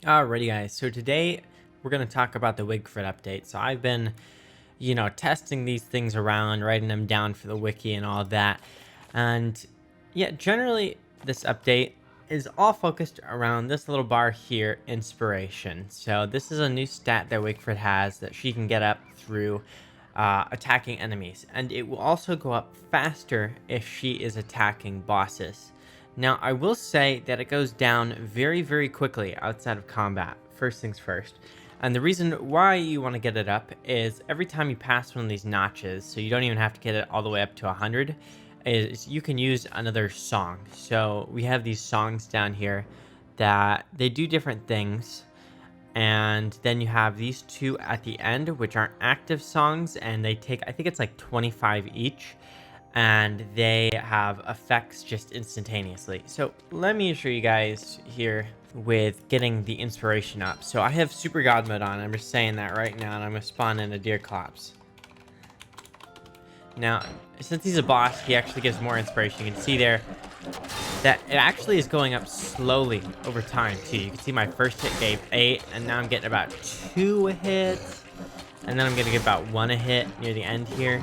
Alrighty guys, so today we're going to talk about the Wigfrid update. So I've been, testing these things around, writing them down for the wiki and all that. And yeah, generally this update is all focused around this little bar here, inspiration. So this is a new stat that Wigfrid has that she can get up through attacking enemies. And it will also go up faster if she is attacking bosses. Now, I will say that it goes down very, very quickly outside of combat, first things first. And the reason why you want to get it up is every time you pass one of these notches, so you don't even have to get it all the way up to 100, is you can use another song. So we have these songs down here that they do different things. And then you have these two at the end, which are active songs, and they take, I think it's like 25 each. And they have effects just instantaneously. So let me show you guys here with getting the inspiration up. So I have super god mode on. I'm just saying that right now, and I'm gonna spawn in a deer clops. Now, since he's a boss, he actually gives more inspiration. You can see there that it actually is going up slowly over time too. You can see my first hit gave 8, and now I'm getting about 2 hits, and then I'm gonna get about 1 a hit near the end here.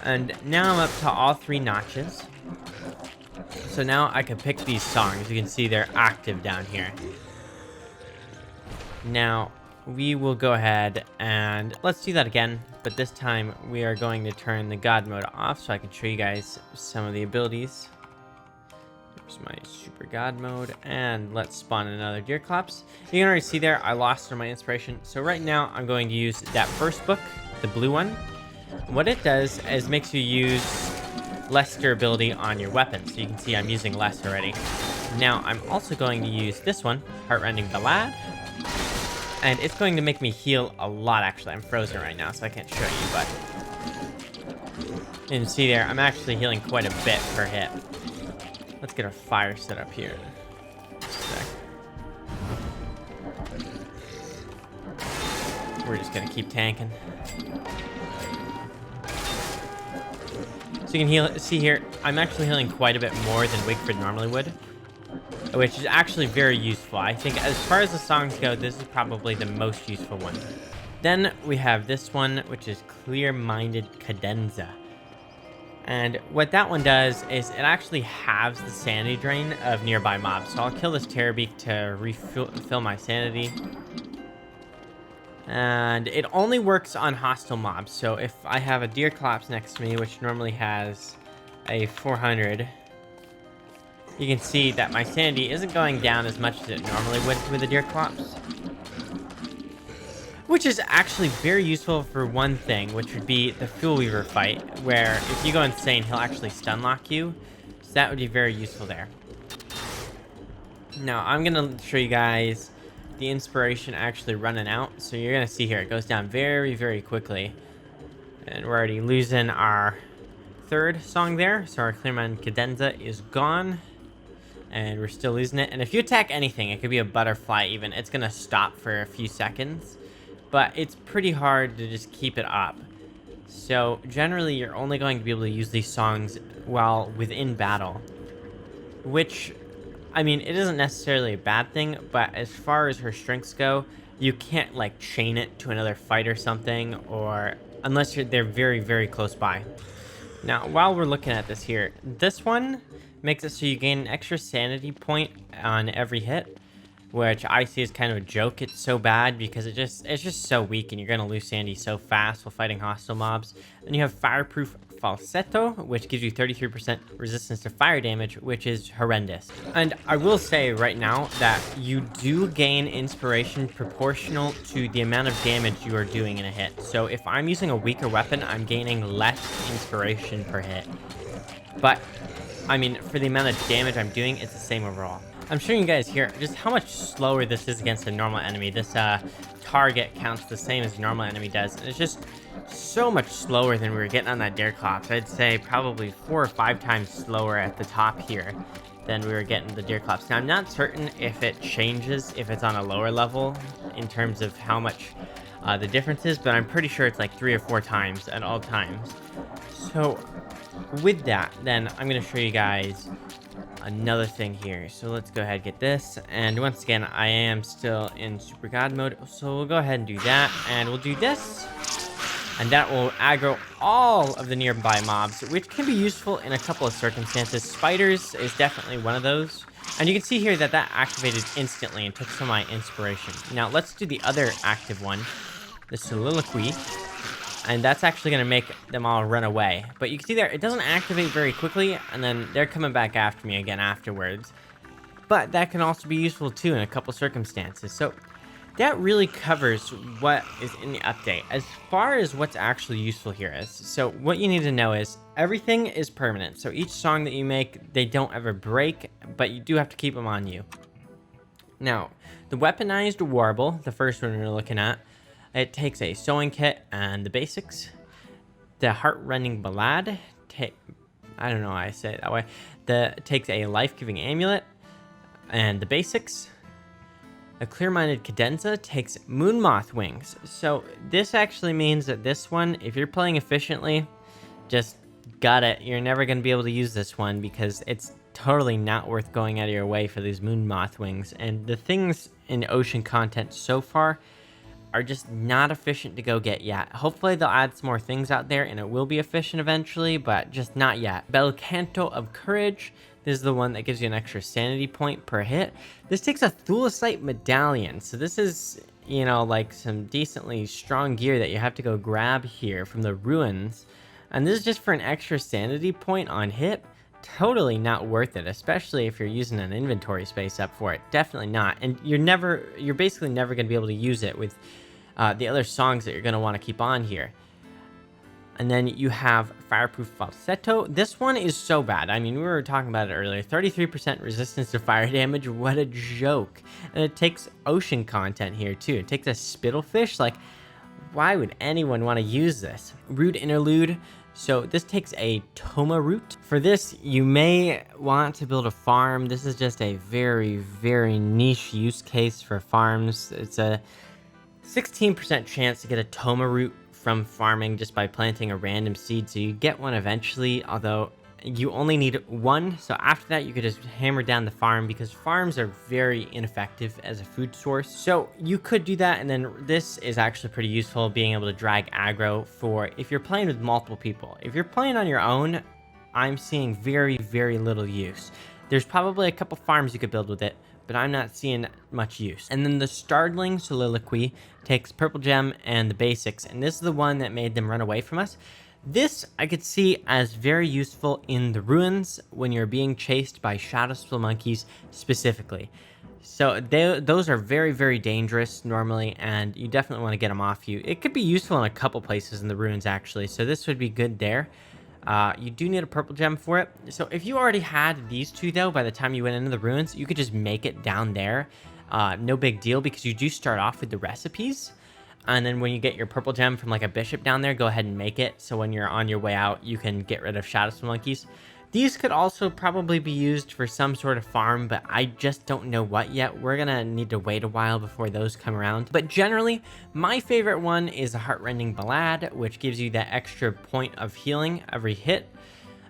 And now I'm up to all 3 notches. So now I can pick these songs. You can see they're active down here. Now we will go ahead and let's do that again. But this time we are going to turn the God mode off so I can show you guys some of the abilities. There's my super God mode. And let's spawn another deer clops. You can already see there I lost my inspiration. So right now I'm going to use that first book, the blue one. What it does is makes you use less durability on your weapon. So you can see I'm using less already. Now I'm also going to use this one, Heartrending Ballad. And it's going to make me heal a lot actually. I'm frozen right now so I can't show you, but you can see there I'm actually healing quite a bit per hit. Let's get our fire set up here. We're just gonna keep tanking. So you can see here, I'm actually healing quite a bit more than Wigfrid normally would, which is actually very useful. I think as far as the songs go, this is probably the most useful one. Then we have this one, which is Clear-Minded Cadenza. And what that one does is it actually halves the sanity drain of nearby mobs. So I'll kill this Terrorbeak to refill my sanity. And it only works on hostile mobs. So if I have a deer clops next to me, which normally has a 400, you can see that my sanity isn't going down as much as it normally would with a deer clops. Which is actually very useful for one thing, which would be the Fuel Weaver fight, where if you go insane, he'll actually stun lock you. So that would be very useful there. Now, I'm going to show you guys the inspiration actually running out. So you're gonna see here it goes down very, very quickly, and we're already losing our 3rd song there. So our Clear-Minded Cadenza is gone, and we're still losing it. And if you attack anything, it could be a butterfly even, it's gonna stop for a few seconds, but it's pretty hard to just keep it up. So generally you're only going to be able to use these songs while within battle, which, I mean, it isn't necessarily a bad thing, but as far as her strengths go, you can't like chain it to another fight or something, or unless they're very, very close by. Now, while we're looking at this here, this one makes it so you gain an extra sanity point on every hit, which I see as kind of a joke. It's so bad because it's just so weak, and you're gonna lose sanity so fast while fighting hostile mobs. Then you have Fireproof Falsetto, which gives you 33% resistance to fire damage, which is horrendous. And I will say right now that you do gain inspiration proportional to the amount of damage you are doing in a hit. So if I'm using a weaker weapon, I'm gaining less inspiration per hit. But I mean, for the amount of damage I'm doing, it's the same overall. I'm showing you guys here just how much slower this is against a normal enemy. This target counts the same as a normal enemy does, and it's just so much slower than we were getting on that deer clops. I'd say probably 4 or 5 times slower at the top here than we were getting the deer clops. Now, I'm not certain if it changes if it's on a lower level in terms of how much the difference is, but I'm pretty sure it's like 3 or 4 times at all times. So with that, then I'm going to show you guys another thing here. So let's go ahead and get this. And once again, I am still in Super God mode. So we'll go ahead and do that. And we'll do this. And that will aggro all of the nearby mobs, which can be useful in a couple of circumstances. Spiders is definitely one of those. And you can see here that that activated instantly and took some of my inspiration. Now let's do the other active one, the soliloquy. And that's actually going to make them all run away. But you can see there, it doesn't activate very quickly, and then they're coming back after me again afterwards. But that can also be useful too in a couple circumstances. So that really covers what is in the update. As far as what's actually useful here is, so what you need to know is everything is permanent. So each song that you make, they don't ever break, but you do have to keep them on you. Now, the weaponized warble, the first one we're looking at, it takes a sewing kit and the basics. The heart-rending ballad, I don't know why I say it that way. Takes a life-giving amulet and the basics. A clear-minded cadenza takes moon moth wings. So this actually means that this one, if you're playing efficiently, just got it. You're never going to be able to use this one because it's totally not worth going out of your way for these moon moth wings. And the things in ocean content so far are just not efficient to go get yet. Hopefully they'll add some more things out there and it will be efficient eventually, but just not yet. Bel Canto of Courage. This is the one that gives you an extra sanity point per hit. This takes a Thulecite medallion. So this is, you know, like some decently strong gear that you have to go grab here from the ruins. And this is just for an extra sanity point on hit. Totally not worth it, especially if you're using an inventory space up for it. Definitely not. And you're basically never going to be able to use it with the other songs that you're going to want to keep on here. And then you have Fireproof Falsetto. This one is so bad. I mean, we were talking about it earlier. 33% resistance to fire damage. What a joke. And it takes ocean content here, too. It takes a spittlefish. Like, why would anyone want to use this? Rude Interlude. So this takes a Toma root. For this, you may want to build a farm. This is just a very, very niche use case for farms. It's a 16% chance to get a Toma root from farming just by planting a random seed. So you get one eventually, although you only need one. So after that, you could just hammer down the farm because farms are very ineffective as a food source. So you could do that. And then this is actually pretty useful, being able to drag aggro for if you're playing with multiple people. If you're playing on your own, I'm seeing very, very little use. There's probably a couple farms you could build with it, but I'm not seeing much use. And then the Startling Soliloquy takes Purple Gem and the basics. And this is the one that made them run away from us. This I could see as very useful in the ruins when you're being chased by shadow spill monkeys specifically. So those are very, very dangerous normally, and you definitely want to get them off you. It could be useful in a couple places in the ruins actually, so this would be good there. You do need a purple gem for it. So if you already had these two though, by the time you went into the ruins, you could just make it down there. No big deal because you do start off with the recipes. And then when you get your purple gem from like a bishop down there, go ahead and make it. So when you're on your way out, you can get rid of shadow spill monkeys. These could also probably be used for some sort of farm, but I just don't know what yet. We're gonna need to wait a while before those come around. But generally, my favorite one is a Heartrending Ballad, which gives you that extra point of healing every hit.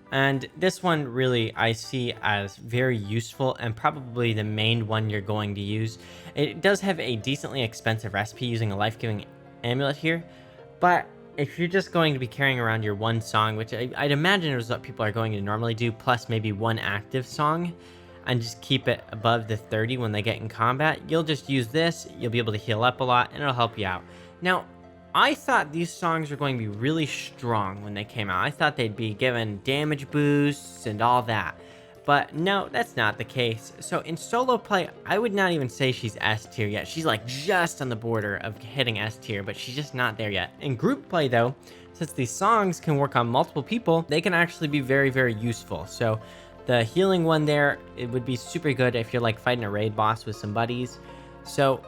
And this one really I see as very useful and probably the main one you're going to use. It does have a decently expensive recipe using a life-giving amulet here, but if you're just going to be carrying around your one song, which I'd imagine is what people are going to normally do, plus maybe one active song, and just keep it above the 30 when they get in combat, you'll just use this, you'll be able to heal up a lot, and it'll help you out. Now, I thought these songs were going to be really strong when they came out. I thought they'd be given damage boosts and all that. But no, that's not the case. So in solo play, I would not even say she's S tier yet. She's like just on the border of hitting S tier, but she's just not there yet. In group play though, since these songs can work on multiple people, they can actually be very, very useful. So the healing one there, it would be super good if you're like fighting a raid boss with some buddies. So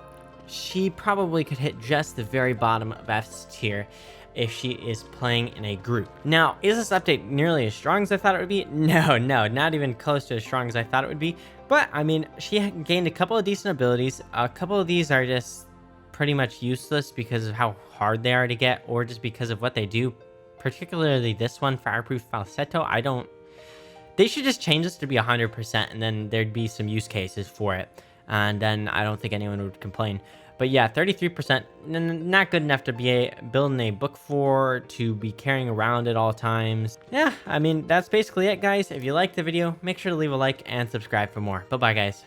she probably could hit just the very bottom of S tier if she is playing in a group. Now, is this update nearly as strong as I thought it would be? No, not even close to as strong as I thought it would be. But, I mean, she gained a couple of decent abilities. A couple of these are just pretty much useless because of how hard they are to get, or just because of what they do. Particularly this one, Fireproof Falsetto, I don't They should just change this to be 100%, and then there'd be some use cases for it. And then I don't think anyone would complain. But yeah, 33%, not good enough to be building a book for, to be carrying around at all times. Yeah, I mean, that's basically it, guys. If you liked the video, make sure to leave a like and subscribe for more. Bye-bye, guys.